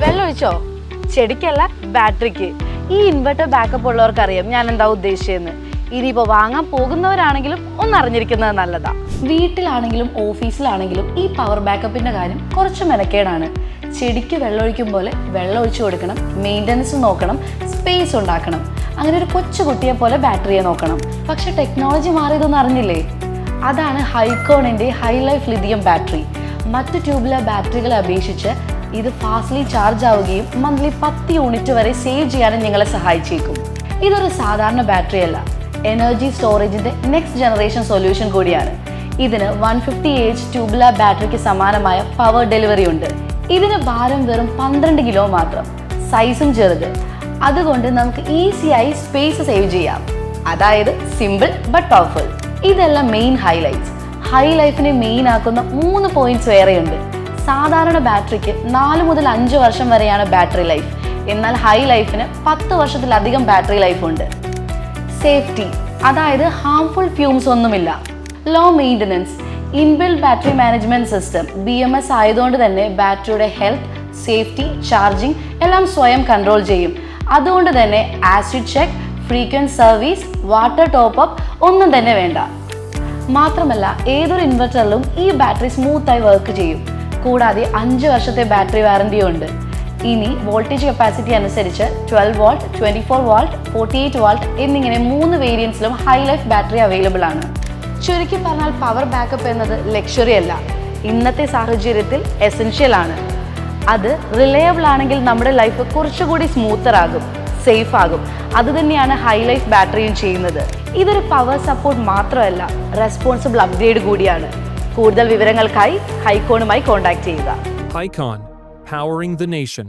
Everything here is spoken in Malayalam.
വെള്ളം ഒഴിച്ചോ? ചെടിക്കല്ല, ബാറ്ററിക്ക്. ഈ ഇൻവെർട്ടർ ബാക്കപ്പ് ഉള്ളവർക്കറിയാം ഞാൻ എന്താ ഉദ്ദേശിച്ചതെന്ന്. ഇനിയിപ്പോൾ വാങ്ങാൻ പോകുന്നവരാണെങ്കിലും ഒന്ന് അറിഞ്ഞിരിക്കുന്നത് നല്ലതാ. വീട്ടിലാണെങ്കിലും ഓഫീസിലാണെങ്കിലും ഈ പവർ ബാക്കപ്പിന്റെ കാര്യം കുറച്ച് മെനക്കേടാണ്. ചെടിക്ക് വെള്ളമൊഴിക്കും പോലെ വെള്ളം ഒഴിച്ചു കൊടുക്കണം, മെയിൻ്റനൻസ് നോക്കണം, സ്പേസ് ഉണ്ടാക്കണം. അങ്ങനെ ഒരു കൊച്ചു കുട്ടിയെ പോലെ ബാറ്ററിയെ നോക്കണം. പക്ഷെ ടെക്നോളജി മാറിയതൊന്നും അറിഞ്ഞില്ലേ? അതാണ് ഹൈക്കോണിൻ്റെ ഹൈലൈഫ് ലിഥിയം ബാറ്ററി. മറ്റ് ട്യൂബുലർ ബാറ്ററികളെ അപേക്ഷിച്ച് ഇത് ഫാസ്റ്റ്ലി ചാർജ് ആവുകയും മന്ത്ലി 10 യൂണിറ്റ് വരെ സേവ് ചെയ്യാനും നിങ്ങളെ സഹായിച്ചേക്കും. ഇതൊരു സാധാരണ ബാറ്ററി അല്ല, എനർജി സ്റ്റോറേജിന്റെ നെക്സ്റ്റ് ജനറേഷൻ സൊല്യൂഷൻ കൂടിയാണ്. ഇതിന് 150Ah ട്യൂബുലർ ബാറ്ററിക്ക് സമാനമായ പവർ ഡെലിവറി ഉണ്ട്. ഇതിന് ഭാരം വെറും 12 കിലോ മാത്രം, സൈസും ചെറുത്. അതുകൊണ്ട് നമുക്ക് ഈസിയായി സ്പേസ് സേവ് ചെയ്യാം. അതായത് സിമ്പിൾ ബട്ട് പവർഫുൾ. ഇതെല്ലാം മെയിൻ ഹൈലൈറ്റ്സ്. ഹൈലൈഫിനെ മെയിൻ ആക്കുന്ന 3 പോയിന്റ്സ് വേറെയുണ്ട്. സാധാരണ ബാറ്ററിക്ക് 4 മുതൽ 5 വർഷം വരെയാണ് ബാറ്ററി ലൈഫ്. എന്നാൽ ഹൈലൈഫിന് 10 വർഷത്തിലധികം ബാറ്ററി ലൈഫ് ഉണ്ട്. സേഫ്റ്റി, അതായത് ഹാംഫുൾ ഫ്യൂംസ് ഒന്നുമില്ല. Low maintenance. Inbuilt battery management system BMS ആയതുകൊണ്ട് തന്നെ ബാറ്ററിയുടെ ഹെൽത്ത്, സേഫ്റ്റി, ചാർജിങ് എല്ലാം സ്വയം കൺട്രോൾ ചെയ്യും. അതുകൊണ്ട് തന്നെ acid check, frequent service, water top up ഒന്നും തന്നെ വേണ്ട. മാത്രമല്ല ഏതൊരു ഇൻവെർട്ടറിലും ഈ ബാറ്ററി സ്മൂത്തായി വർക്ക് ചെയ്യും. കൂടാതെ 5 വർഷത്തെ ബാറ്ററി വാറന്റിയും ഉണ്ട്. ഇനി വോൾട്ടേജ് കപ്പാസിറ്റി അനുസരിച്ച് 12 വാൾട്ട്, 24 വാൾട്ട്, 48 വാൾട്ട് എന്നിങ്ങനെ 3 വേരിയൻസിലും ഹൈലൈഫ് ബാറ്ററി അവൈലബിൾ ആണ്. ചുരുക്കി പറഞ്ഞാൽ പവർ ബാക്കപ്പ് എന്നത് ലക്ഷറി അല്ല, ഇന്നത്തെ സാഹചര്യത്തിൽ എസെൻഷ്യൽ ആണ്. അത് റിലയബിൾ ആണെങ്കിൽ നമ്മുടെ ലൈഫ് കുറച്ചുകൂടി സ്മൂത്തർ ആകും, സേഫ് ആകും. അതുതന്നെയാണ് ഹൈലൈഫ് ബാറ്ററിയും ചെയ്യുന്നത്. ഇതൊരു പവർ സപ്പോർട്ട് മാത്രമല്ല, റെസ്പോൺസിബിൾ അപ്ഗ്രേഡ് കൂടിയാണ്. കൂടുതൽ വിവരങ്ങൾക്കായി ഹൈക്കോണുമായി കോൺടാക്ട് ചെയ്യുക. Hykon, powering the nation.